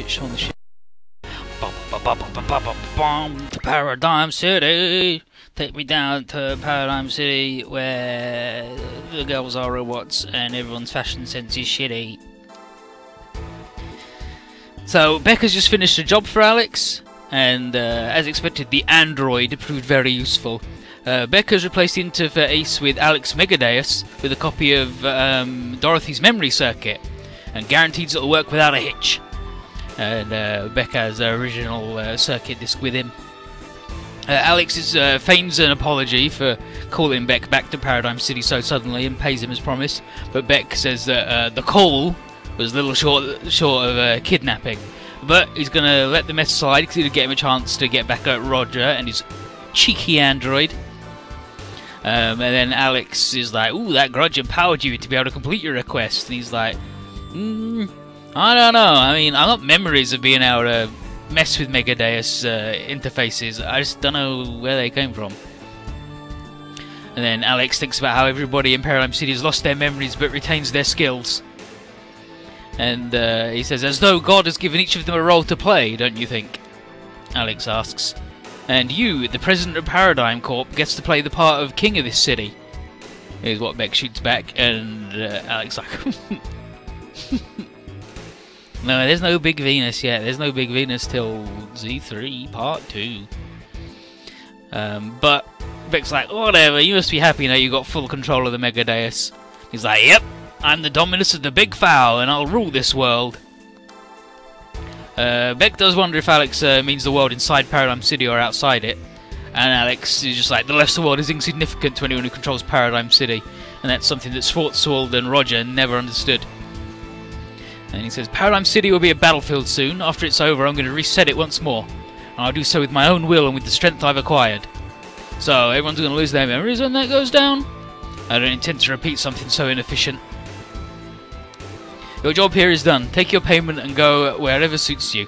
shit on the shit. To Paradigm City. Take me down to Paradigm City where the girls are robots and everyone's fashion sense is shitty. So Becca's just finished a job for Alex, and as expected, the android proved very useful. Becca's replaced the interface with Alex Megadeus with a copy of Dorothy's memory circuit, and guarantees it'll work without a hitch. And Becca has the original circuit disc with him. Alex feigns an apology for calling Beck back to Paradigm City so suddenly and pays him as promised, but Beck says that the call was a little short of kidnapping. But he's going to let the mess slide because it'll get him a chance to get back at Roger and his cheeky android. And then Alex is like, ooh, that grudge empowered you to be able to complete your request. And he's like, I don't know. I mean, I got memories of being able to mess with Megadeus interfaces. I just don't know where they came from. And then Alex thinks about how everybody in Paradigm City has lost their memories but retains their skills. And he says, as though God has given each of them a role to play, don't you think? Alex asks. And you, the president of Paradigm Corp, gets to play the part of king of this city. Is what Beck shoots back, and Alex like, no, there's no Big Venus yet. There's no Big Venus till Z3 Part 2. But Beck's like, whatever, you must be happy now you got full control of the Megadeus. He's like, yep, I'm the dominus of the Big Foul, and I'll rule this world. Beck does wonder if Alex means the world inside Paradigm City or outside it. And Alex is just like, the rest of the world is insignificant to anyone who controls Paradigm City. And that's something that Schwarzwald and Roger never understood. And he says, Paradigm City will be a battlefield soon. After it's over, I'm going to reset it once more. And I'll do so with my own will and with the strength I've acquired. So, everyone's going to lose their memories when that goes down? I don't intend to repeat something so inefficient. Your job here is done. Take your payment and go wherever suits you.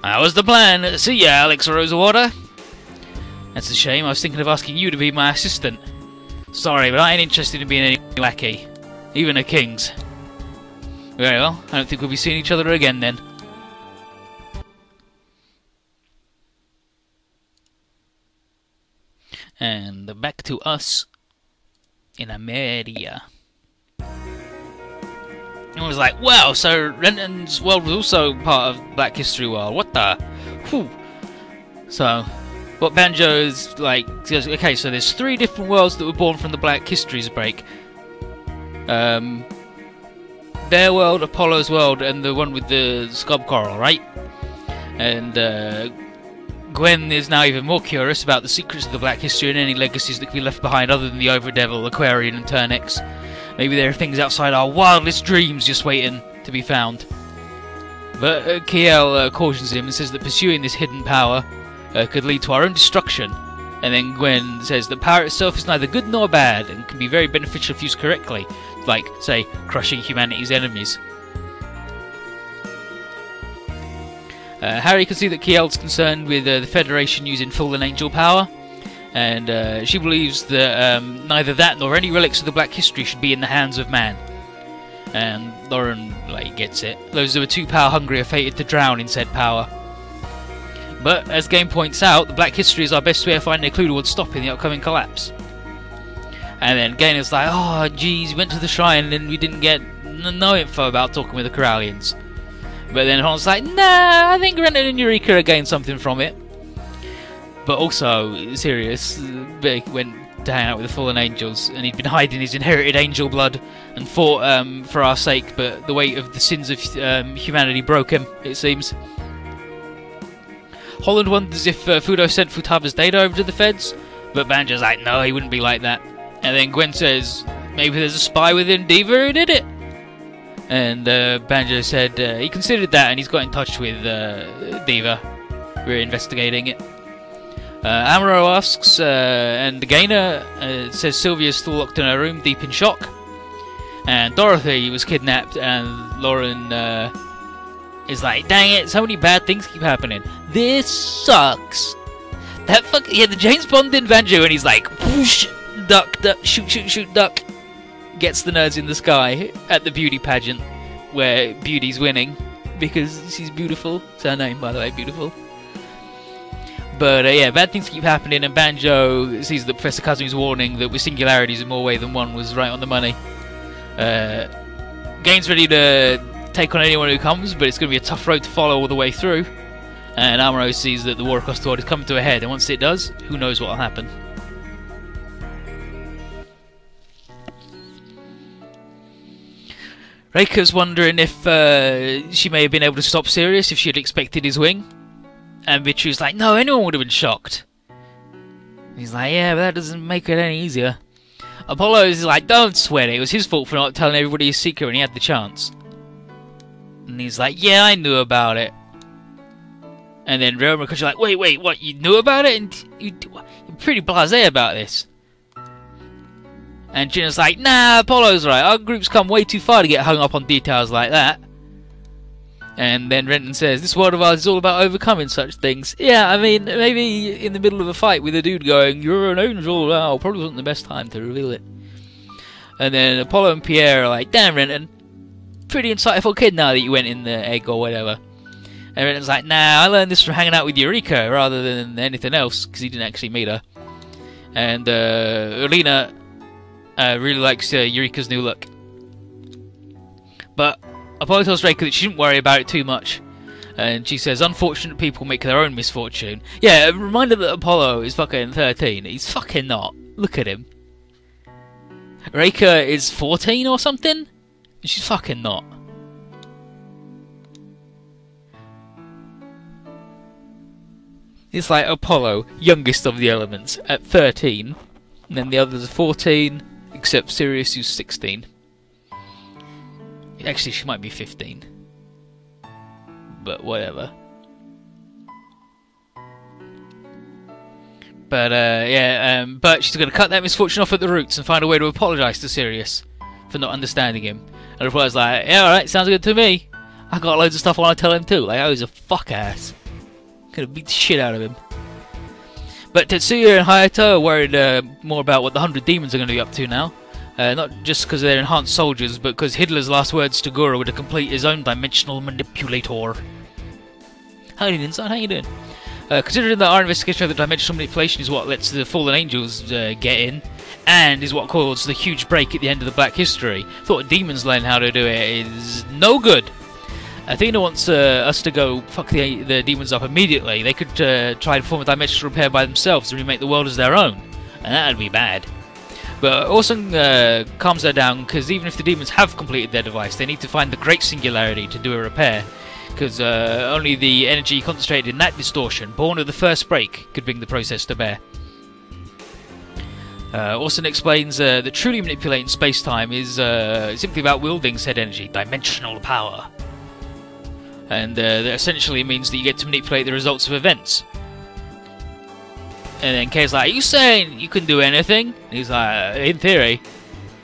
That was the plan. See ya, Alex Rosewater. That's a shame. I was thinking of asking you to be my assistant. Sorry, but I ain't interested in being any lackey. Even a king's. Very well. I don't think we'll be seeing each other again then. And back to us in America. And was like, wow, so Renton's world was also part of Black History World. What the? Whew. So, what Banjo is like, says, okay, so there's 3 different worlds that were born from the Black Histories break. Their world, Apollo's world, and the one with the Scub Coral, right? And Gwen is now even more curious about the secrets of the Black History and any legacies that could be left behind other than the Overdevil, Aquarian, and Turnex. Maybe there are things outside our wildest dreams just waiting to be found. But Kiel cautions him and says that pursuing this hidden power could lead to our own destruction. And then Gwen says that power itself is neither good nor bad and can be very beneficial if used correctly, like, say, crushing humanity's enemies. Harry can see that Kiel's concerned with the Federation using fallen angel power. And she believes that neither that nor any relics of the Black History should be in the hands of man. And Lauren, like, gets it. Those who are too power-hungry are fated to drown in said power. But, as the game points out, the Black History is our best way of finding a clue towards stopping the upcoming collapse. And then Gainer's like, oh, geez, we went to the shrine and we didn't get no info about talking with the Corallians. But then Holland's like, nah, I think Renton and Eureka have gained something from it. But also, serious, Beck went to hang out with the fallen angels, and he'd been hiding his inherited angel blood and fought for our sake, but the weight of the sins of humanity broke him, it seems. Holland wonders if Fudo sent Futaba's data over to the feds, but Banjo's like, no, he wouldn't be like that. And then Gwen says, maybe there's a spy within Diva who did it? And Banjo said he considered that, and he's got in touch with Diva. We're investigating it. Amaro asks, and Gainer says Sylvia's still locked in her room, deep in shock. And Dorothy was kidnapped, and Lauren is like, dang it, so many bad things keep happening. This sucks. That yeah, the James Bond in Banjo, and he's like, whoosh, duck, duck, shoot, shoot, shoot, duck. Gets the nerds in the sky at the beauty pageant, where Beauty's winning. because she's beautiful. It's her name, by the way, beautiful. But yeah, bad things keep happening, and Banjo sees that Professor Kazumi's warning that with singularities in more way than one was right on the money. Gain's ready to take on anyone who comes, but it's going to be a tough road to follow all the way through. And Amuro sees that the war across the world is coming to a head, and once it does, who knows what will happen. Reika's wondering if she may have been able to stop Sirius if she had expected his wing. And Mitsu's like, no, anyone would have been shocked. He's like, yeah, but that doesn't make it any easier. Apollo is like, don't sweat it was his fault for not telling everybody his secret when he had the chance. And he's like, yeah, I knew about it. And then Ryo Murakoshi like, wait, what, you knew about it? And you're pretty blasé about this. And Jinna's like, nah, Apollo's right, our group's come way too far to get hung up on details like that. And then Renton says, this world of ours is all about overcoming such things. Yeah, I mean, maybe in the middle of a fight with a dude going, you're an angel now, probably wasn't the best time to reveal it. And then Apollo and Pierre are like, damn Renton, pretty insightful kid now that you went in the egg or whatever. And Renton's like, nah, I learned this from hanging out with Eureka rather than anything else, because he didn't actually meet her. And Alina really likes Eureka's new look. But Apollo tells Reika that she shouldn't worry about it too much. And she says, unfortunate people make their own misfortune. Yeah, a reminder that Apollo is fucking 13. He's fucking not. Look at him. Reika is 14 or something? She's fucking not. It's like Apollo, youngest of the elements, at 13. And then the others are 14, except Sirius, who's 16. Actually, she might be 15. But whatever. But, yeah, but she's going to cut that misfortune off at the roots and find a way to apologise to Sirius for not understanding him. And Apollo's like, yeah, alright, sounds good to me. I got loads of stuff I want to tell him too. Like, oh, he's a fuck ass. Gonna beat the shit out of him. But Tetsuya and Hayato are worried more about what the 100 Demons are going to be up to now. Not just because they're enhanced soldiers, but because Hitler's last words to Gura were to complete his own dimensional manipulator. Howdy, Ninsan, how you doing? Considering that our investigation of the dimensional manipulation is what lets the fallen angels get in, and is what caused the huge break at the end of the Black History, thought demons learning how to do it is no good. Athena wants us to go fuck the demons up immediately. They could try to perform a dimensional repair by themselves and remake the world as their own, and that'd be bad. But Orson calms her down, because even if the demons have completed their device, they need to find the Great Singularity to do a repair, because only the energy concentrated in that distortion, born of the first break, could bring the process to bear. Orson explains that truly manipulating space-time is simply about wielding said energy, dimensional power. And that essentially means that you get to manipulate the results of events. And then Kay's like, are you saying you can do anything? And he's like, in theory.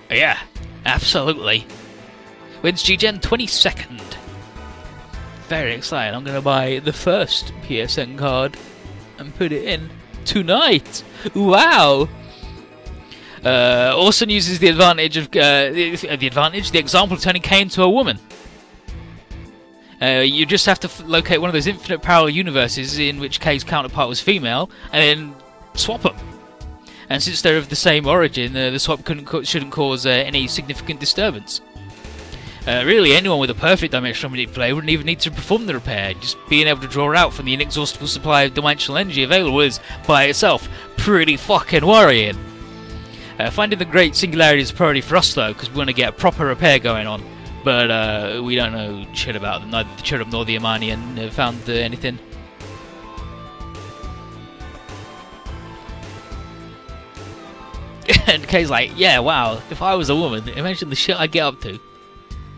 Yeah, absolutely. When's G-Gen? 22nd. Very excited. I'm going to buy the first PSN card and put it in tonight. Wow. Orson uses the advantage of the example of turning Kay into a woman. You just have to locate one of those infinite parallel universes in which Kay's counterpart was female, and then swap them. And since they're of the same origin, the swap shouldn't cause any significant disturbance. Really, anyone with a perfect dimensional manipulator wouldn't even need to perform the repair. Just being able to draw out from the inexhaustible supply of dimensional energy available is, by itself, pretty fucking worrying. Finding the Great Singularity is a priority for us, though, because we want to get a proper repair going on. But we don't know shit about them. Neither the Cherub nor the Amanian have found anything. And Kay's like, yeah, wow, if I was a woman, imagine the shit I'd get up to.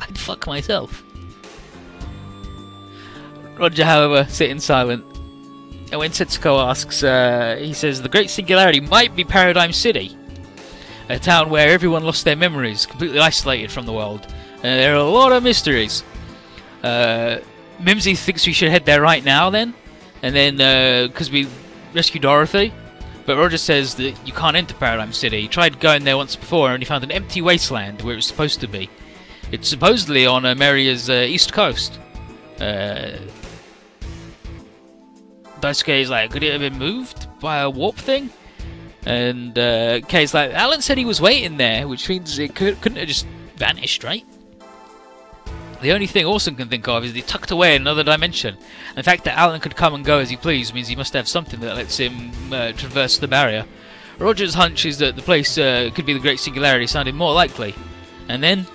I'd fuck myself. Roger, however, sitting silent. And when Setsuko asks, he says, the Great Singularity might be Paradigm City. A town where everyone lost their memories, completely isolated from the world. There are a lot of mysteries. Mimsy thinks we should head there right now then. And then, because we rescued Dorothy. But Roger says that you can't enter Paradigm City. He tried going there once before and he found an empty wasteland where it was supposed to be. It's supposedly on Ameria's east coast. Daisuke is like, could it have been moved by a warp thing? And Kei's like, Alan said he was waiting there, which means it couldn't have just vanished, right? The only thing Orson can think of is he tucked away in another dimension. And the fact that Alan could come and go as he pleased means he must have something that lets him traverse the barrier. Roger's hunch is that the place could be the Great Singularity, sounded more likely. And then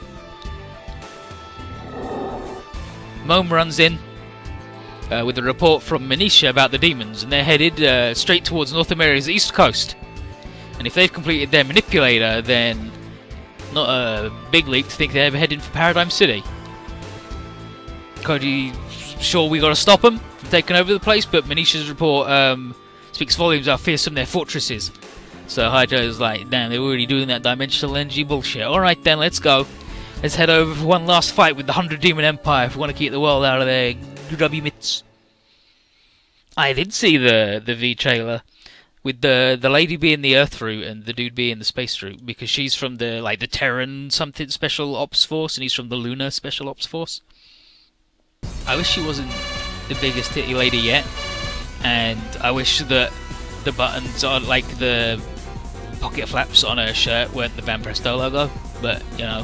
Mome runs in with a report from Manisha about the demons, and they're headed straight towards North America's east coast. And if they've completed their manipulator, then not a big leap to think they're heading for Paradigm City. Koji, sure we gotta stop them from taking over the place, but Manisha's report speaks volumes how fearsome their fortress is. So Haijo's like, damn, they're already doing that dimensional energy bullshit. Alright then, let's go. Let's head over for one last fight with the 100 Demon Empire if we want to keep the world out of their grubby mitts. I did see the V trailer with the lady being the Earth route and the dude being the space route, because she's from the the Terran something special ops force and he's from the Lunar special ops force. I wish she wasn't the biggest titty lady yet, and I wish that the buttons on the pocket flaps on her shirt weren't the Van Presto logo, but you know,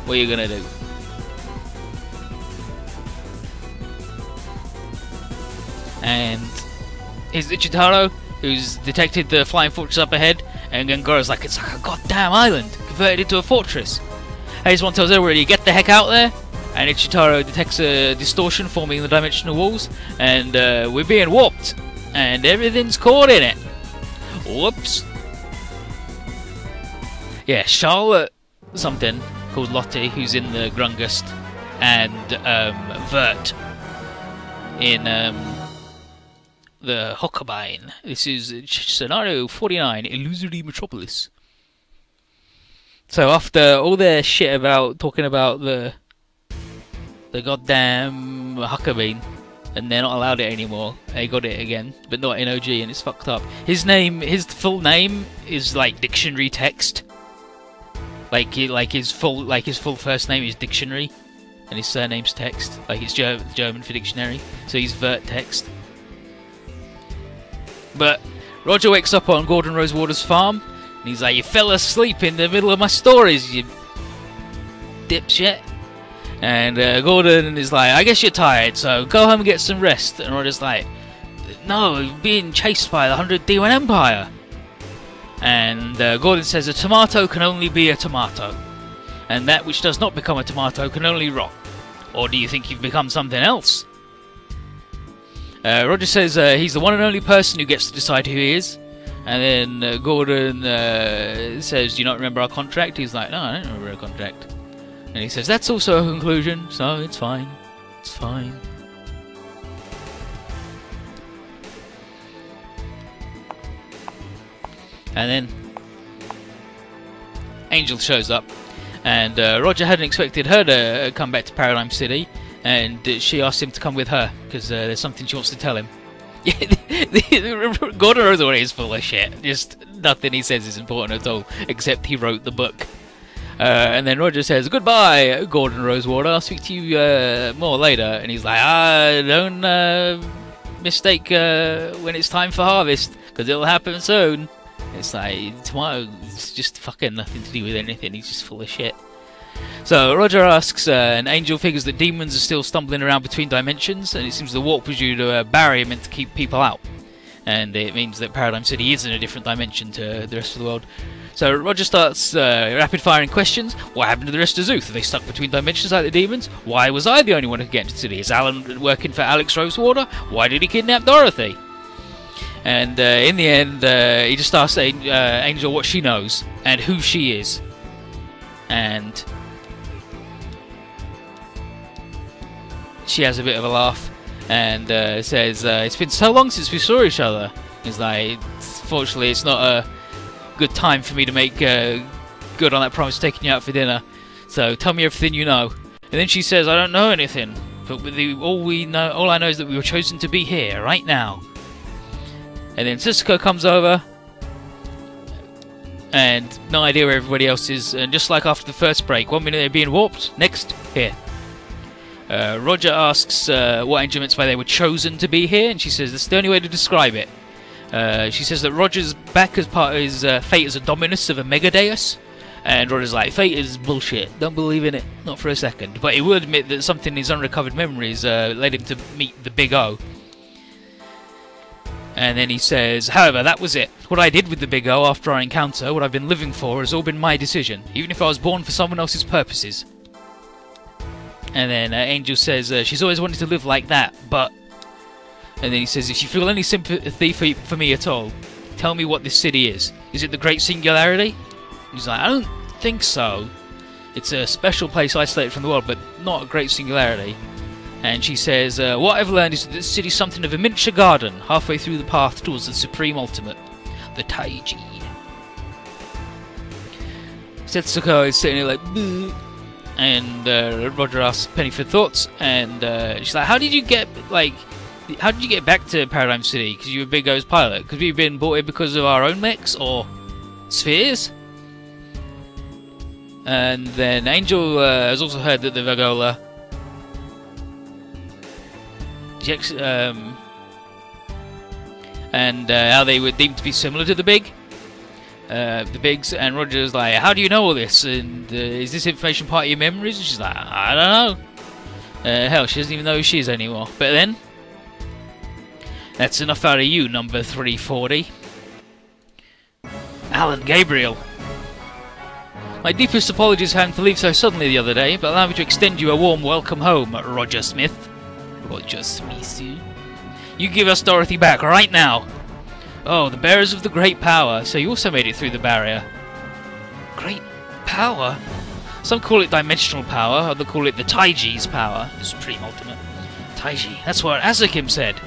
what are you gonna do? And here's Ichitaro, who's detected the flying fortress up ahead, and Gangoro's like, it's like a goddamn island converted into a fortress. Hazewan tells everybody, get the heck out there, and Ichitaro detects a distortion forming in the dimensional walls, and we're being warped, and everything's caught in it. Whoops. Yeah, Charlotte something called Lottie, who's in the Grungust, and Vert in the Hokkabine. This is scenario 49, Illusory Metropolis. So after all their shit about talking about the goddamn Hokkabine, and they're not allowed it anymore, they got it again, but not in OG, and it's fucked up. His full name is like dictionary text. His full first name is Dictionary, and his surname's Text. Like it's German for dictionary, so he's Vert Text. But Roger wakes up on Gordon Rosewater's farm, and he's like, "You fell asleep in the middle of my stories, you dipshit." And Gordon is like, "I guess you're tired, so go home and get some rest." And Roger's like, "No, being chased by the 100 Demon Empire." And Gordon says, "A tomato can only be a tomato, and that which does not become a tomato can only rot. Or do you think you've become something else?" Roger says he's the one and only person who gets to decide who he is. And then Gordon says, "Do you not remember our contract?" He's like, "No, I don't remember our contract." And he says, "That's also a conclusion, so it's fine. It's fine." And then Angel shows up, and Roger hadn't expected her to come back to Paradigm City, and she asked him to come with her because there's something she wants to tell him. Gordon Rosewater is full of shit. Just nothing he says is important at all, except he wrote the book. And then Roger says, "Goodbye, Gordon Rosewater. I'll speak to you more later." And he's like, "Don't mistake when it's time for harvest, because it'll happen soon." It's like, tomato, it's just fucking nothing to do with anything. He's just full of shit. So Roger asks, and Angel figures that demons are still stumbling around between dimensions, and it seems the warp was due to a barrier meant to keep people out. And it means that Paradigm City is in a different dimension to the rest of the world. So Roger starts rapid-firing questions. What happened to the rest of Zuth? Are they stuck between dimensions like the demons? Why was I the only one who could get into the city? Is Alan working for Alex Rosewater? Why did he kidnap Dorothy? And in the end, he just asks Angel what she knows and who she is. And she has a bit of a laugh and says, "It's been so long since we saw each other." He's like, "Fortunately, it's not a good time for me to make good on that promise taking you out for dinner. So tell me everything you know." And then she says, "I don't know anything, but all I know is that we were chosen to be here right now." And then Sisako comes over, and no idea where everybody else is. And just like after the first break, 1 minute they're being warped, next, here. Roger asks what Angel meant by they were chosen to be here, and she says that's the only way to describe it. She says that Roger's back as part of his fate as a dominus of a Megadeus, and Roger's like, fate is bullshit, don't believe in it, not for a second. But he will admit that something in his unrecovered memories led him to meet the Big O. And then he says, however, that was it. What I did with the Big O after our encounter, what I've been living for, has all been my decision, even if I was born for someone else's purposes. And then Angel says she's always wanted to live like that, but... And then he says, if you feel any sympathy for me at all, tell me what this city is. Is it the Great Singularity? He's like, I don't think so. It's a special place isolated from the world, but not a Great Singularity. And she says, what I've learned is that this city's something of a miniature garden, halfway through the path towards the Supreme Ultimate, the Taiji. Setsuko is sitting there like, bleh. And Roger asks Penny for thoughts, and she's like, how did you get back to Paradigm City? Because you were Big O's pilot? Could we have been brought in because of our own mechs, or spheres? And then Angel has also heard that the Vagola and how they were deemed to be similar to the Bigs, and Roger's like, how do you know all this, and is this information part of your memories? And she's like, I don't know. Hell, she doesn't even know who she is anymore. But then, that's enough out of you, number 340. Alan Gabriel. My deepest apologies for having to leave so suddenly the other day, but allow me to extend you a warm welcome home, Roger Smith. Roger Smith. You give us Dorothy back right now. Oh, the bearers of the great power. So you also made it through the barrier. Great power? Some call it dimensional power, others call it the Taiji's power. The Supreme Ultimate. Taiji. That's what Azakim said.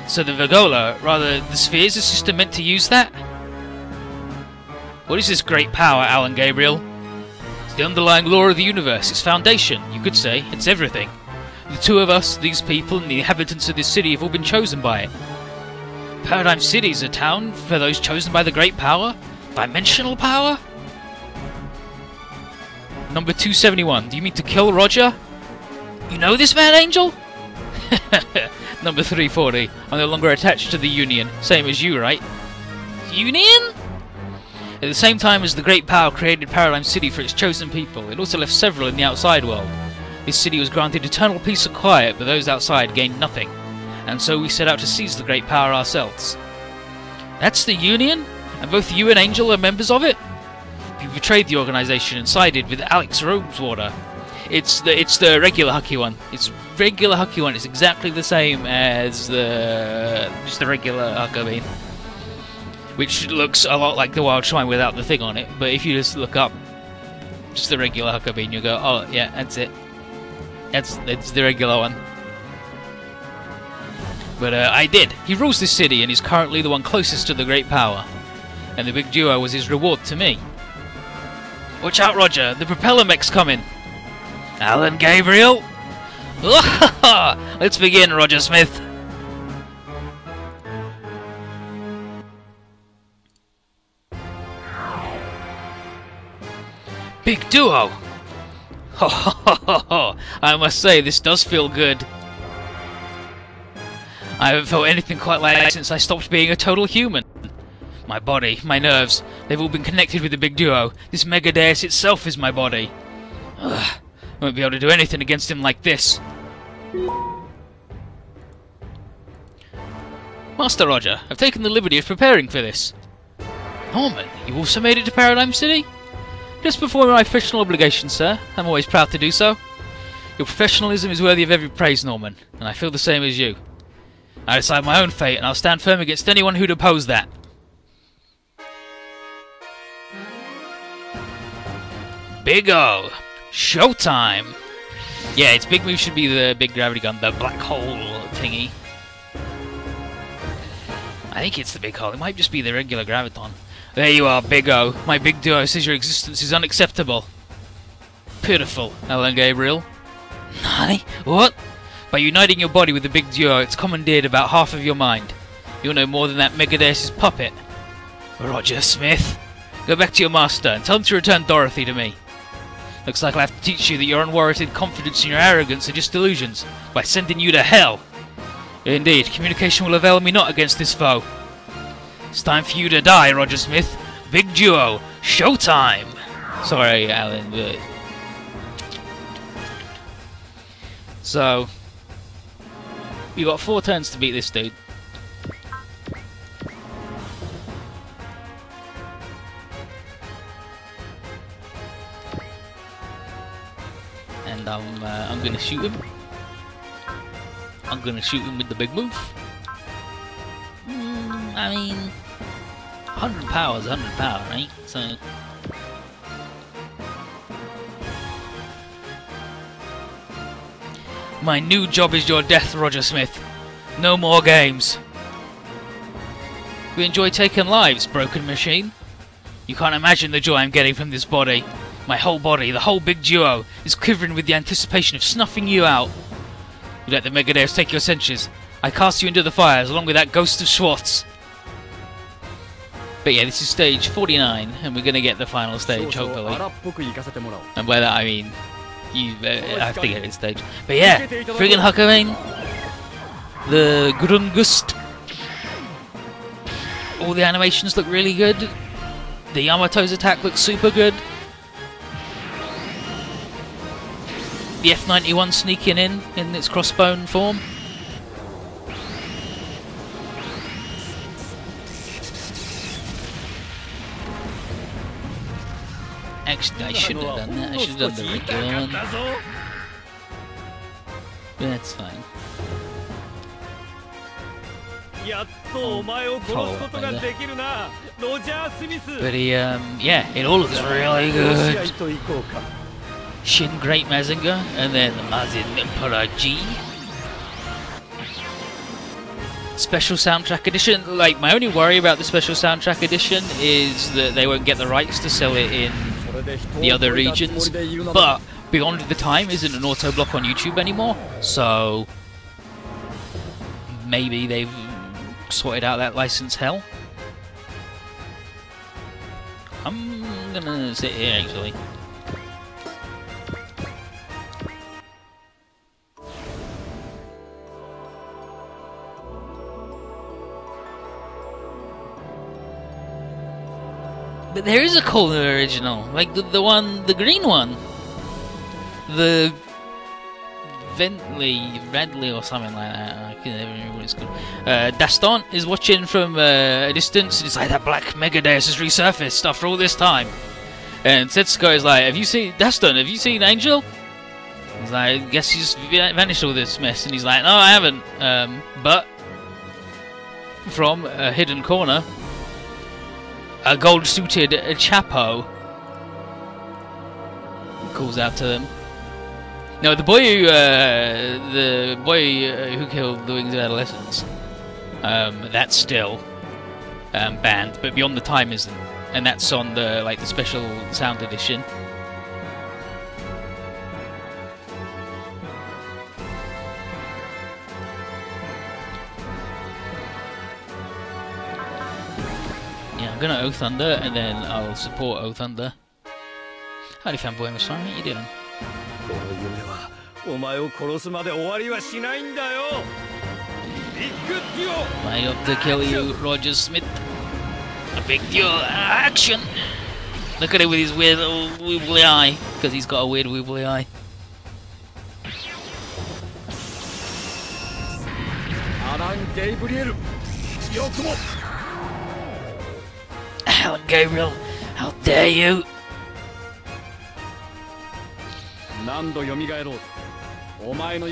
So the Vagola, rather the spheres, is system meant to use that? What is this great power, Alan Gabriel? It's the underlying law of the universe, its foundation, you could say. It's everything. The two of us, these people, and the inhabitants of this city have all been chosen by it. Paradigm City is a town for those chosen by the great power? Dimensional power? Number 271, do you mean to kill Roger? You know this man, Angel? Number 340, I'm no longer attached to the Union, same as you, right? Union? At the same time as the great power created Paradigm City for its chosen people, it also left several in the outside world. This city was granted eternal peace and quiet, but those outside gained nothing. And so we set out to seize the great power ourselves. That's the Union? And both you and Angel are members of it? You betrayed the organization and sided with Alex Rosewater. It's the regular Hucky one. It's regular Hucky one. It's exactly the same as just the regular Huckabee, which looks a lot like the Wild Shrine without the thing on it. But if you just look up just the regular Huckabee, you'll go, oh yeah, that's it. That's the regular one. But I did. He rules this city and is currently the one closest to the great power. And the big duo was his reward to me. Watch out, Roger! The propeller mech's coming! Alan Gabriel! Let's begin, Roger Smith! Big duo! I must say, this does feel good. I haven't felt anything quite like that since I stopped being a total human. My body, my nerves, they've all been connected with the big duo. This Megadeus itself is my body. Ugh, I won't be able to do anything against him like this. Master Roger, I've taken the liberty of preparing for this. Norman, you also made it to Paradigm City? Just performing my official obligation, sir. I'm always proud to do so. Your professionalism is worthy of every praise, Norman, and I feel the same as you. I decide my own fate, and I'll stand firm against anyone who'd oppose that. Big O! Showtime! Yeah, its big move should be the big gravity gun, the black hole thingy. I think it's the big hole, it might just be the regular graviton. There you are, Big O. My big duo says your existence is unacceptable. Pitiful, Alan Gabriel. Nani? What? By uniting your body with the big duo, it's commandeered about half of your mind. You'll know more than that Megadeus' puppet. Roger Smith. Go back to your master and tell him to return Dorothy to me. Looks like I'll have to teach you that your unwarranted confidence and your arrogance are just illusions by sending you to hell. Indeed, communication will avail me not against this foe. It's time for you to die, Roger Smith. Big duo, showtime! Sorry, Alan, but... So... you got 4 turns to beat this dude. And I'm gonna shoot him. I'm gonna shoot him with the big move. I mean, 100 power is 100 power, right? So. My new job is your death, Roger Smith. No more games. We enjoy taking lives, broken machine. You can't imagine the joy I'm getting from this body. My whole body, the whole big duo, is quivering with the anticipation of snuffing you out. You let the Megadeus take your senses. I cast you into the fires along with that ghost of Schwartz. But yeah, this is stage 49, and we're going to get the final stage, hopefully. And by that I mean, you have to get this stage. But yeah, friggin' Huckermane, the Grungust, all the animations look really good. The Yamato's attack looks super good. The F91 sneaking in its crossbone form. Actually, I shouldn't have done that. I should have done the regular one. But that's fine. But yeah, it all looks really good. Shin Great Mazinger, and then Mazin Emperor G. Special Soundtrack Edition. Like, my only worry about the Special Soundtrack Edition is that they won't get the rights to sell it in the other regions. But Beyond the Time isn't an auto block on YouTube anymore, so maybe they've sorted out that license hell. I'm gonna sit here actually. But there is a cooler original, like the green one, the Redley or something like that. I can't even remember what it's called. Daston is watching from a distance, and it's like that black Megadeus has resurfaced after all this time. And Setsuko is like, "Have you seen Daston? Have you seen Angel?" He's like, "I guess you just vanished all this mess." And he's like, "No, I haven't." But from a hidden corner, a gold-suited Chapo calls out to them. No, the boy who killed the Wings of Adolescence, that's still banned, but Beyond the Time isn't, and that's on the special sound edition. I'm gonna O Thunder, and then I'll support O Thunder. Howdy fanboy, I'm sorry, how you doing? I hope to kill you, Roger Smith. A big deal, action! Look at him with his weird little wibbly eye, because he's got a weird wibbly eye. Alan Gabriel, how dare you!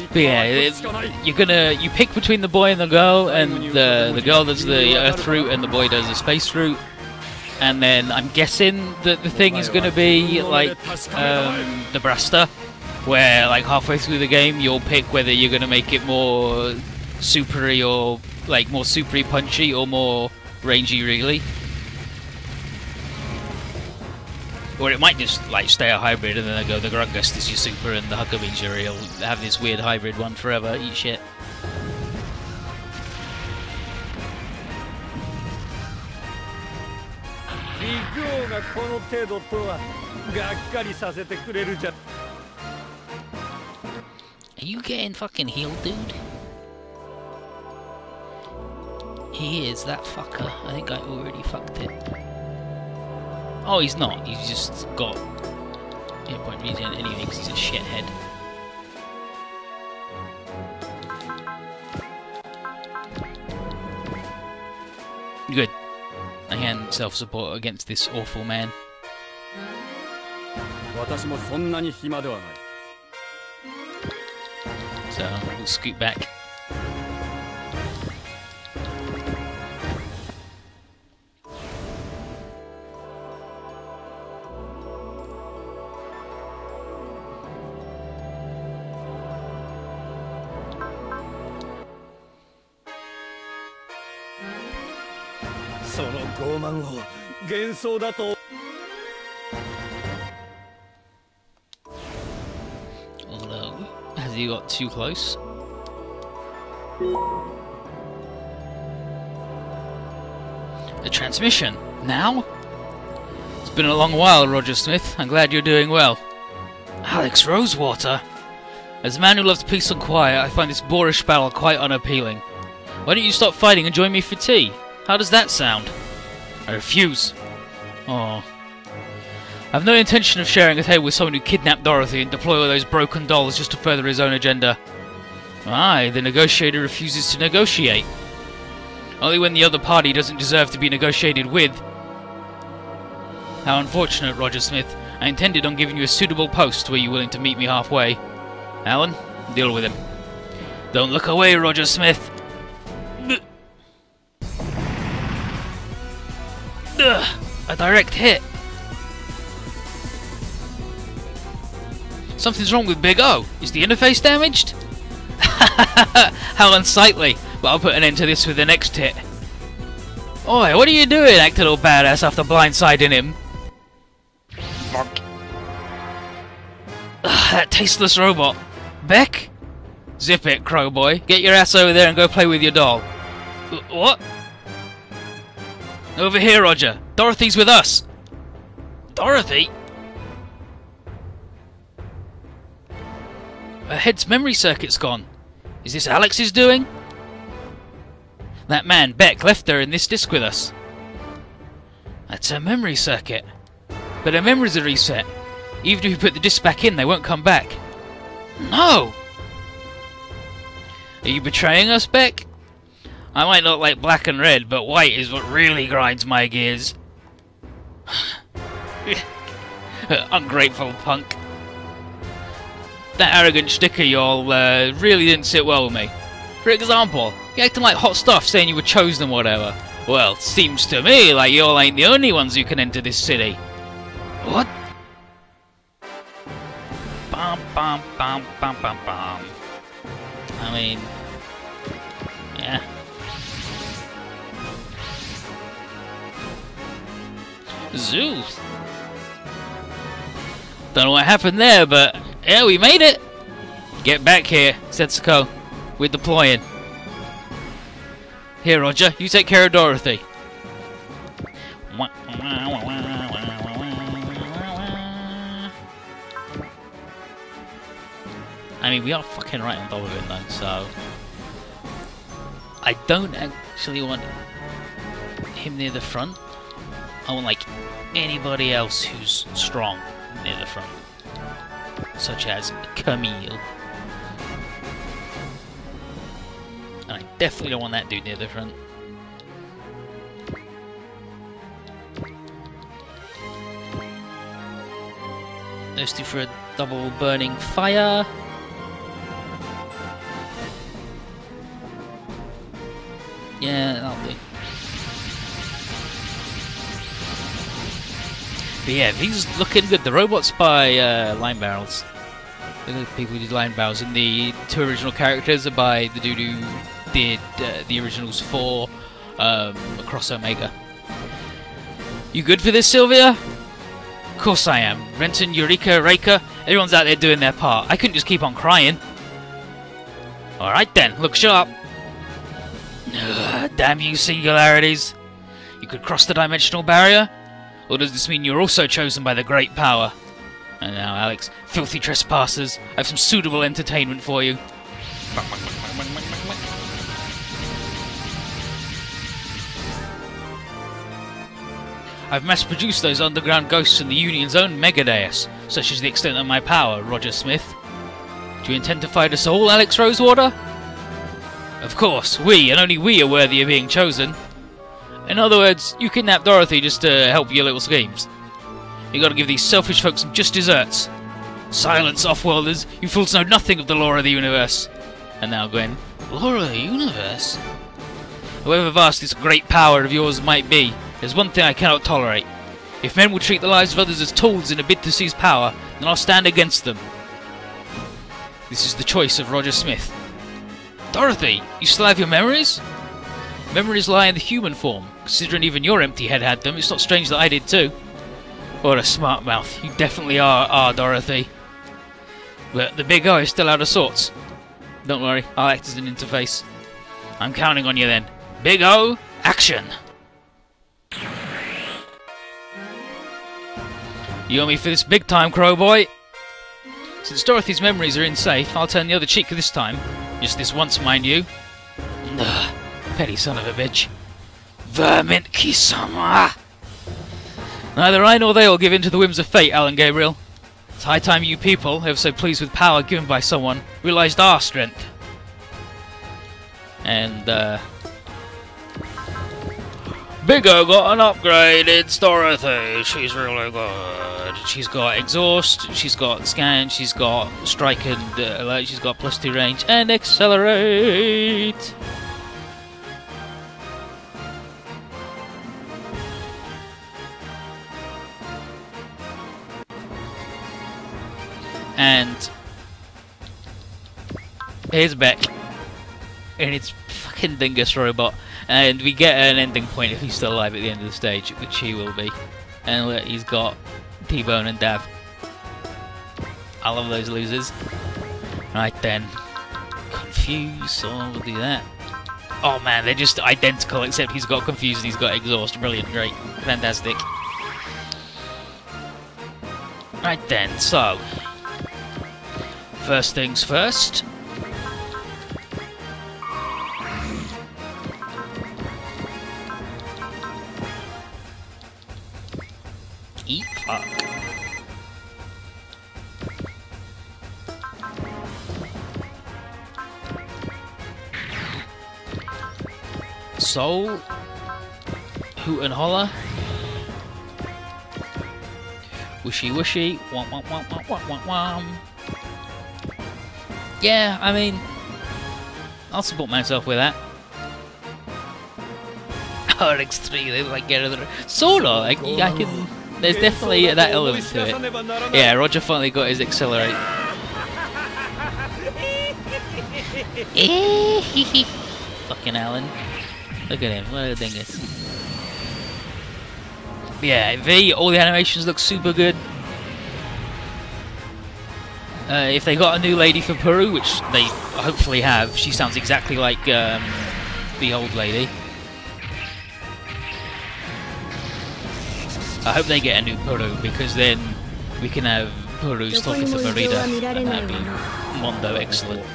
But yeah, you pick between the boy and the girl, and the girl does the Earth route and the boy does the space route. And then I'm guessing that the thing is going to be like the Brasta, where like halfway through the game you'll pick whether you're going to make it more supery or more supery punchy or more rangy really. Or it might just stay a hybrid and then they go, the Grungust is your super and the Huckermane's your real. Have this weird hybrid one forever, eat shit. Are you getting fucking healed, dude? He is, that fucker. I think I already fucked it. Oh, he's not. He's just got hit point regen anyway because he's a shithead. Good. I can self-support against this awful man. So, we'll scoot back. Although, has he got too close? The transmission! Now? It's been a long while, Roger Smith. I'm glad you're doing well. Alex Rosewater? As a man who loves peace and quiet, I find this boorish battle quite unappealing. Why don't you stop fighting and join me for tea? How does that sound? I refuse. Oh. I've no intention of sharing a table with someone who kidnapped Dorothy and deploy all those broken dolls just to further his own agenda. Aye, the negotiator refuses to negotiate. Only when the other party doesn't deserve to be negotiated with. How unfortunate, Roger Smith. I intended on giving you a suitable post. Were you willing to meet me halfway? Alan, deal with him. Don't look away, Roger Smith. Ugh, a direct hit. Something's wrong with Big O. Is the interface damaged? How unsightly. But I'll put an end to this with the next hit. Oi, what are you doing, acting all badass after blindsiding him? Fuck. Ugh, that tasteless robot. Beck? Zip it, Crowboy. Get your ass over there and go play with your doll. What? Over here, Roger. Dorothy's with us. Dorothy? Her head's memory circuit's gone. Is this Alex's doing? That man, Beck, left her in this disc with us. That's her memory circuit. But her memories are reset. Even if you put the disc back in, they won't come back. No! Are you betraying us, Beck? I might not like black and red, but white is what really grinds my gears. Ungrateful punk. That arrogant sticker y'all really didn't sit well with me. For example, you acting like hot stuff saying you were chosen or whatever. Well, seems to me like y'all ain't the only ones who can enter this city. What? Bum bum bum bum bum bum. I mean, yeah. Zeus. Don't know what happened there, but yeah, we made it. Get back here, Setsuko. We're deploying. Here, Roger, you take care of Dorothy. I mean, we are fucking right on top of it though, so I don't actually want him near the front. I want, like, anybody else who's strong near the front. Such as Camille. And I definitely don't want that dude near the front. Those two for a double burning fire. Yeah, that'll do. But yeah, these looking good. The robots by Line Barrels. The people who did Line Barrels, and the two original characters are by the dude who did the originals for Across Omega. You good for this, Sylvia? Of course I am. Renton, Eureka, Reika, everyone's out there doing their part. I couldn't just keep on crying. Alright then, look sharp. Ugh, damn you, singularities. You could cross the dimensional barrier? Or does this mean you're also chosen by the great power? And now, Alex, filthy trespassers, I have some suitable entertainment for you. I've mass-produced those underground ghosts in the Union's own Megadeus. Such is the extent of my power, Roger Smith. Do you intend to fight us all, Alex Rosewater? Of course, we, and only we, are worthy of being chosen. In other words, you kidnapped Dorothy just to help your little schemes. You gotta give these selfish folks some just desserts. Silence, off-worlders, you fools know nothing of the law of the universe. And now, Gwen, law of the universe? However vast this great power of yours might be, there's one thing I cannot tolerate. If men will treat the lives of others as tools in a bid to seize power, then I'll stand against them. This is the choice of Roger Smith. Dorothy, you still have your memories? Memories lie in the human form. Considering even your empty head had them, it's not strange that I did too. What a smart mouth. You definitely are Dorothy. But the big O is still out of sorts. Don't worry, I'll act as an interface. I'm counting on you then. Big O, action! You owe me for this big time, Crowboy. Since Dorothy's memories are in safe, I'll turn the other cheek this time. Just this once, mind you. Ugh, petty son of a bitch. Vermin Kisama! Neither I nor they will give in to the whims of fate, Alan Gabriel. It's high time you people, ever so pleased with power given by someone, realised our strength. And, Big O got an upgrade, it's Dorothy, she's really good. She's got exhaust, she's got scan, she's got strike and alert, she's got +2 range, and accelerate! And here's Beck, and it's fucking Dingus Robot. And we get an ending point if he's still alive at the end of the stage, which he will be. And look, he's got T-Bone and Dav. I love those losers. Right then. Confuse, so we'll do that. Oh man, they're just identical, except he's got Confuse and he's got Exhaust. Brilliant, great, fantastic. Right then, so. First things first. Eat fuck. Soul, hoot and holler, wishy wishy, womp womp womp womp womp womp womp. Yeah, I mean, I'll support myself with that. RX3, they like get another sort of. Like, I can. There's definitely that element to it. Yeah, Roger finally got his accelerate. Fucking Alan. Look at him, what a dingus. Yeah, V, all the animations look super good. If they got a new lady for Peru, which they hopefully have, she sounds exactly like the old lady. I hope they get a new Peru, because then we can have Peru's talking to Merida, and that'd be Mondo excellent.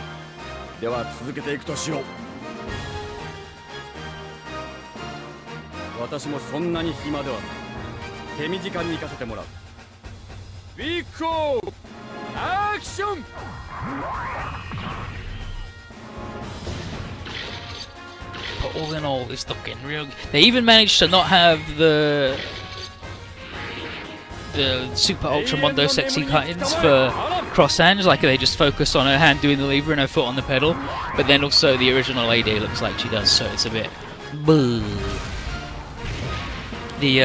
Action! But all in all, it's looking real good. They even managed to not have the Super Ultra Mondo sexy cut-ins for cross hands, like they just focus on her hand doing the lever and her foot on the pedal, but then also the original AD looks like she does, so it's a bit boo. The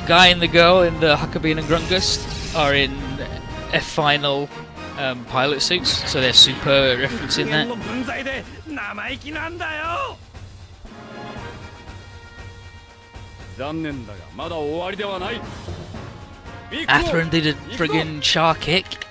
guy and the girl in the Huckabee and Grungus are in F-Final pilot suits, so they're super referencing that. Athrun did a friggin' char kick.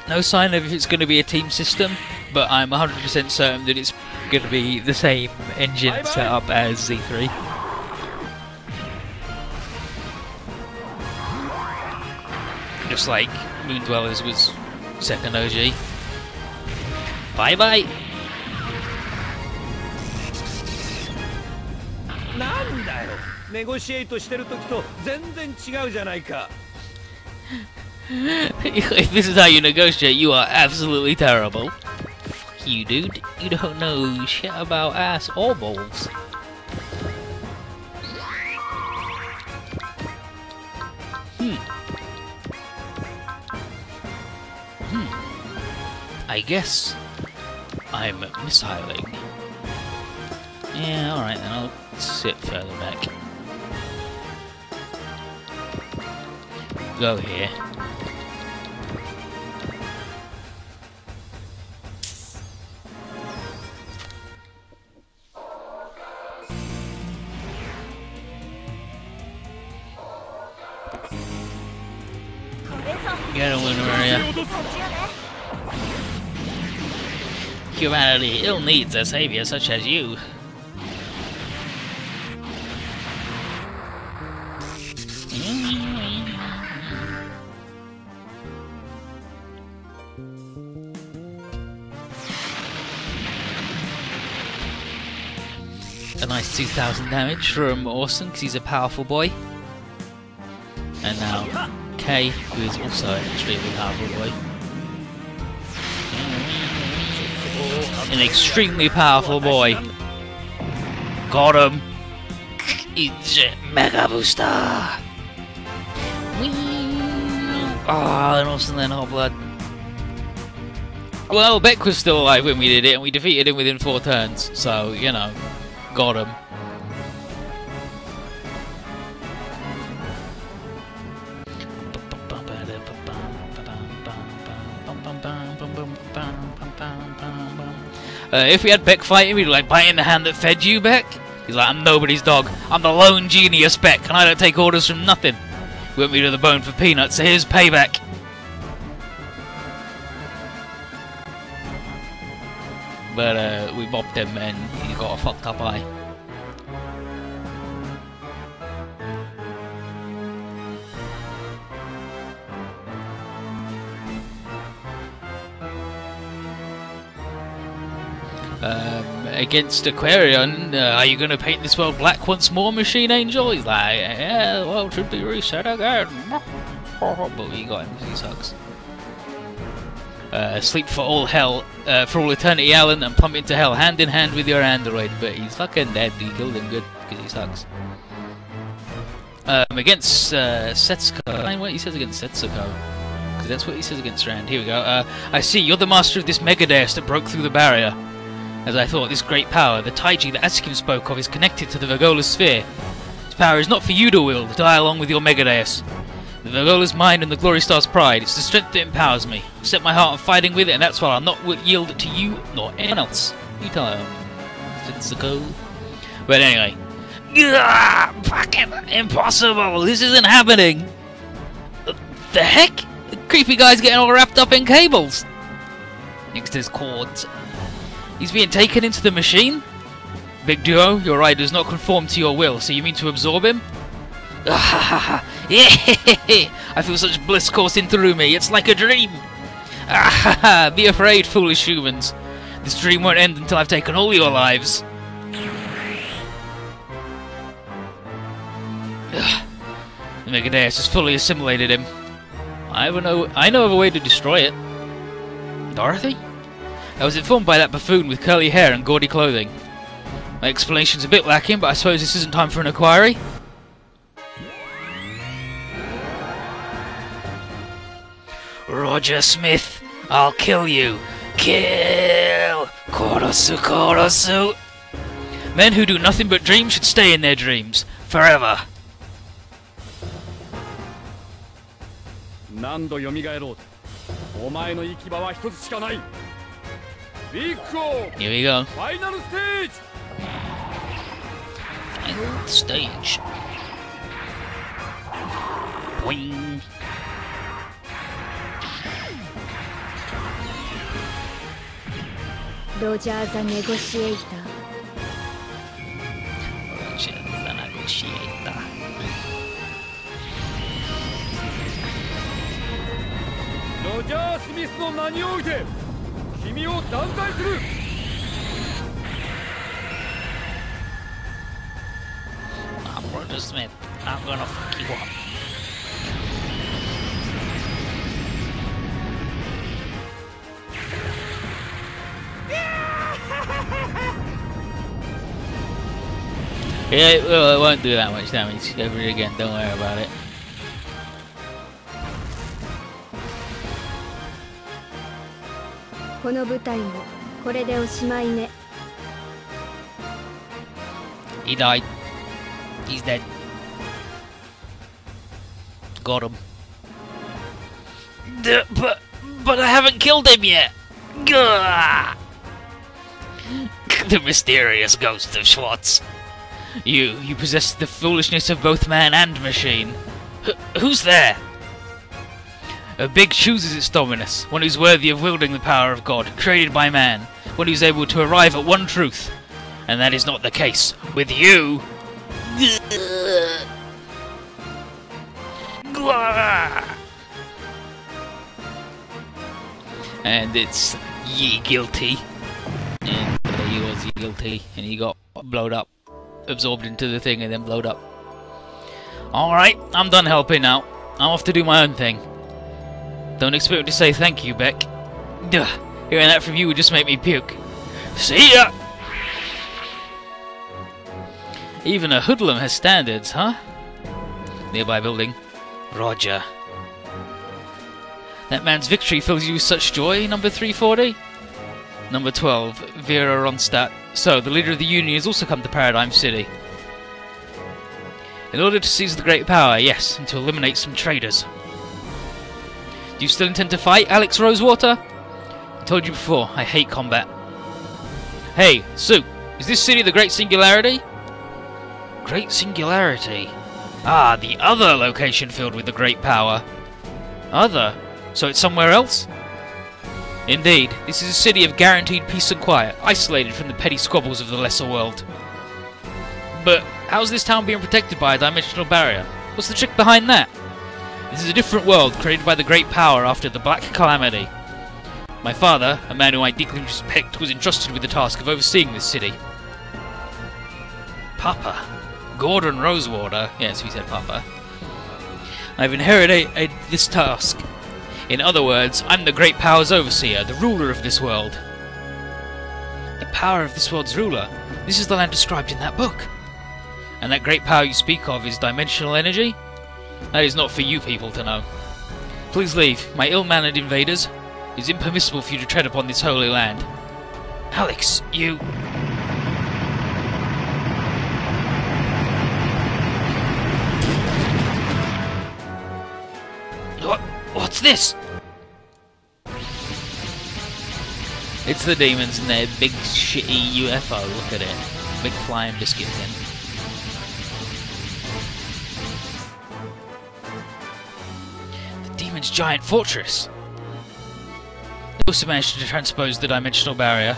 No sign of if it's going to be a team system, but I'm 100% certain that it's going to be the same engine setup as Z3. Just like Moon Dwellers was second OG. Bye bye! If this is how you negotiate, you are absolutely terrible. Fuck you, dude. You don't know shit about ass or balls. I guess I'm missiling. Yeah, alright then, I'll sit further back. Go here. Get a winner area. Humanity ill needs a savior such as you. A nice 2,000 damage from Orson because he's a powerful boy. And now K, who is also an extremely powerful boy. An extremely powerful boy. Got him. It's Mega Booster. Ah, and Orson then Hot Blood. Well, Beck was still alive when we did it, and we defeated him within 4 turns. So, you know, got him. If we had Beck fighting, we'd like, biting the hand that fed you, Beck. He's like, I'm nobody's dog. I'm the lone genius, Beck, and I don't take orders from nothing. Went me to the bone for peanuts, so here's payback. But we bopped him and he got a fucked up eye. Against Aquarion, are you going to paint this world black once more, Machine Angel? He's like, yeah, the world should be reset again. But we got him because he sucks. Sleep for all hell, for all eternity, Alan, and plummet into hell hand in hand with your android. But he's fucking dead. You killed him good because he sucks. Against Setsuko, I don't know what he says against Setsuko, because that's what he says against Rand. Here we go. I see you're the master of this Megadeus that broke through the barrier. As I thought, this great power, the Taiji that Asukin spoke of, is connected to the Virgola sphere. This power is not for you to wield, die along with your Megadeus. The Virgola's mind and the Glory Star's pride, it's the strength that empowers me. I've set my heart on fighting with it, and that's why I'll not yield it to you, nor anyone else. You tell him. Setsuko. But anyway. Fucking impossible! This isn't happening! The heck? The creepy guy's getting all wrapped up in cables! Next is cords. He's being taken into the machine? Big Duo, your ride does not conform to your will, so you mean to absorb him? I feel such bliss coursing through me, it's like a dream! Be afraid, foolish humans. This dream won't end until I've taken all your lives. The Megadeus has fully assimilated him. I know of a way to destroy it. Dorothy? I was informed by that buffoon with curly hair and gaudy clothing. My explanation's a bit lacking, but I suppose this isn't time for an inquiry. Roger Smith, I'll kill you. Kill! Korosu, Korosu! Men who do nothing but dream should stay in their dreams. Forever. Here we go. Final stage! Final stage. Boing. Roger the negotiator. Roger the negotiator. ロジャー・スミスの名において君を断罪する。 I'm Roger Smith. I'm gonna fuck you up. Yeah, well, it won't do that much damage ever again, don't worry about it. He died. He's dead. Got him. But I haven't killed him yet! Gah! The mysterious ghost of Schwartz. You possess the foolishness of both man and machine. Who's there? A big chooses its dominus, one who's worthy of wielding the power of God, created by man, one who's able to arrive at one truth. And that is not the case with you. And it's ye guilty. And he was guilty, and he got blowed up. Absorbed into the thing and then blowed up. Alright, I'm done helping now. I'm off to do my own thing. Don't expect me to say thank you, Beck. Duh, hearing that from you would just make me puke. See ya! Even a hoodlum has standards, huh? Nearby building. Roger. That man's victory fills you with such joy, number 340? Number 12, Vera Ronstadt. So, the leader of the Union has also come to Paradigm City. In order to seize the great power, yes, and to eliminate some traitors. Do you still intend to fight, Alex Rosewater? I told you before, I hate combat. Hey, Sue, is this city the Great Singularity? Great Singularity? Ah, the other location filled with the great power. Other? So it's somewhere else? Indeed, this is a city of guaranteed peace and quiet, isolated from the petty squabbles of the lesser world. But how's this town being protected by a dimensional barrier? What's the trick behind that? This is a different world created by the great power after the Black Calamity. My father, a man whom I deeply respect, was entrusted with the task of overseeing this city. Papa. Gordon Rosewater. Yes, we said Papa. I've inherited this task. In other words, I'm the great power's overseer, the ruler of this world. The power of this world's ruler? This is the land described in that book. And that great power you speak of is dimensional energy? That is not for you people to know. Please leave, my ill-mannered invaders. It is impermissible for you to tread upon this holy land. Alex, you... What's this? It's the demons and their big shitty UFO. Look at it. Big flying biscuit tin. The demon's giant fortress. They also managed to transpose the dimensional barrier.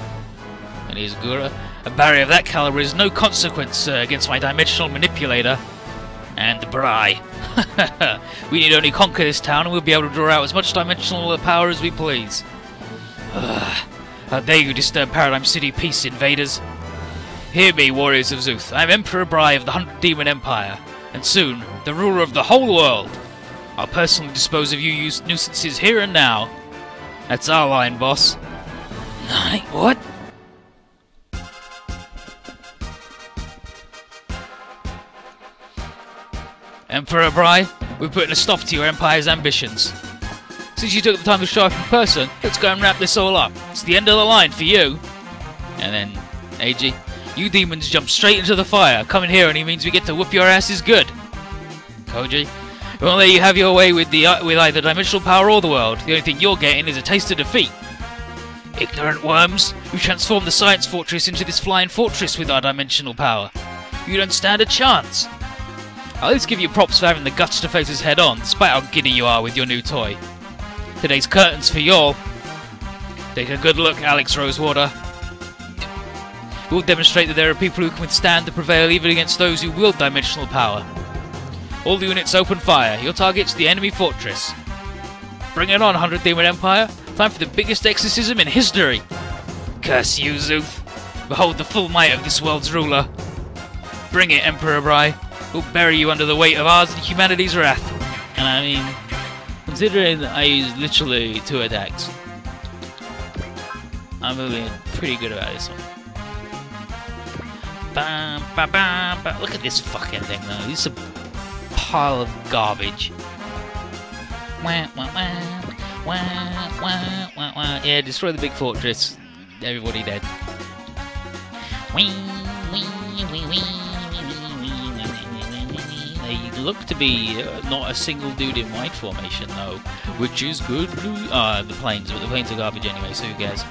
And here's Gura. A barrier of that caliber is no consequence against my dimensional manipulator. And Bry. We need only conquer this town and we'll be able to draw out as much dimensional power as we please. How dare you disturb Paradigm City peace, invaders? Hear me, warriors of Zuth. I am Emperor Bry of the 100 Demon Empire, and soon, the ruler of the whole world. I'll personally dispose of you nuisances here and now. That's our line, boss. Nani? What? Emperor Bry, we're putting a stop to your empire's ambitions. Since you took the time to show up in person, let's go and wrap this all up. It's the end of the line for you. And then, AG, you demons jump straight into the fire. Coming here only means we get to whoop your asses good. Koji, we won't let you have your way with either dimensional power or the world. The only thing you're getting is a taste of defeat. Ignorant worms, we transformed the science fortress into this flying fortress with our dimensional power. You don't stand a chance. I'll at least give you props for having the guts to face us head on, despite how giddy you are with your new toy. Today's curtains for y'all. Take a good look, Alex Rosewater. We'll demonstrate that there are people who can withstand and prevail even against those who wield dimensional power. All units open fire. Your target's the enemy fortress. Bring it on, 100 Demon Empire. Time for the biggest exorcism in history. Curse you, Zuth. Behold the full might of this world's ruler. Bring it, Emperor Bry. We'll bury you under the weight of ours and humanity's wrath. And I mean, considering that I used literally 2 attacks, I'm feeling pretty good about this one. Bam, bam, bam, bam. Look at this fucking thing though. This is a pile of garbage. Wah, wah, wah. Wah, wah, wah, wah. Yeah, destroy the big fortress. Everybody dead. Wee, wee, wee, wee. They look to be not a single dude in white formation though, which is good news. The planes, but the planes are garbage anyway, so who cares?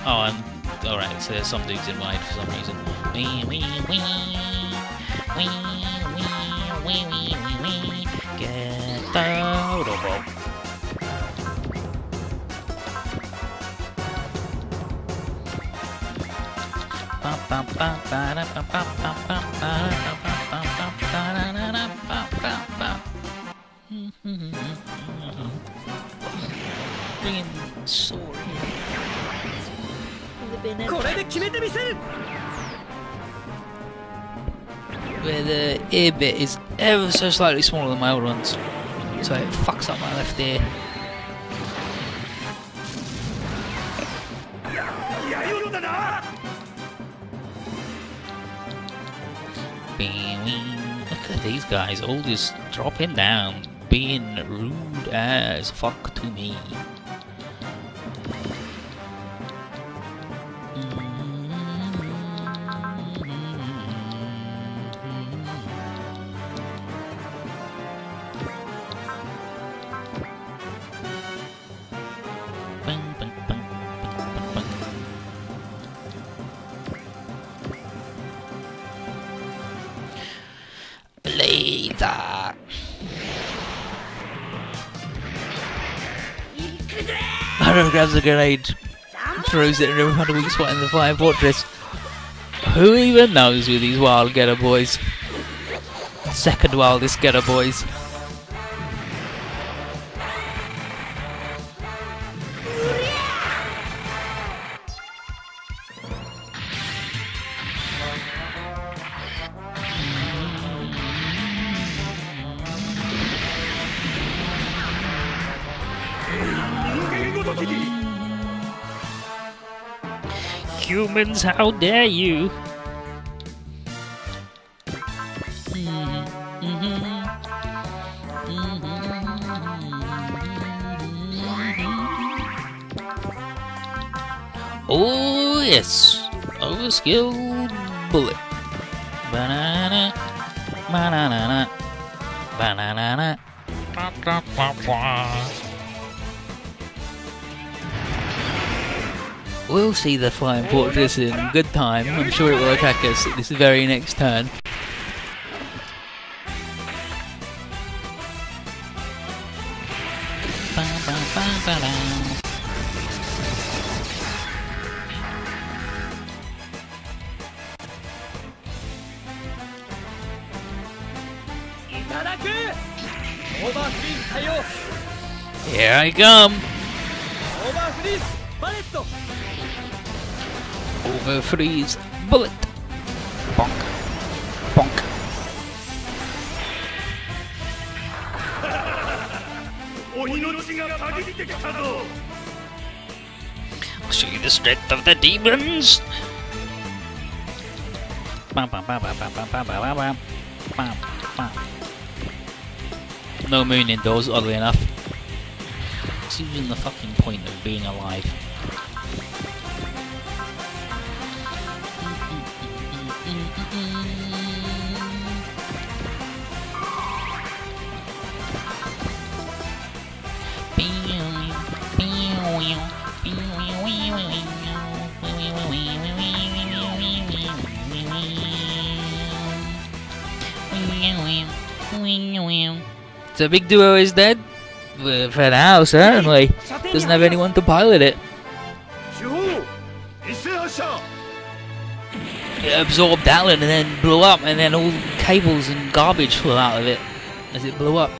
Oh, and alright, so there's some dudes in white for some reason. Wee, wee, wee, wee, wee, wee, wee, wee. Get out of it. Bringing sword. Where the ear bit is ever so slightly smaller than my old ones, so it fucks up my left ear. Look at these guys, all just dropping down, being rude as fuck to me. Later. Mario grabs a grenade, throws it, and everyone had a weak spot in the flying fortress. Who even knows with these wild Getter boys? Second wildest Getter boys. Humans, how dare you! Oh yes, overskilled bullet. Banana, banana, banana. We'll see the flying fortress in good time. I'm sure it will attack us at this very next turn. Here I come! Overfreeze bullet! Bonk! Bonk! I'll show you the strength of the demons! No moon indoors, oddly enough. It's even the fucking point of being alive. So Big Duo is dead? For now, certainly. Doesn't have anyone to pilot it. it absorbed Alan and then blew up, and then all cables and garbage flew out of it as it blew up.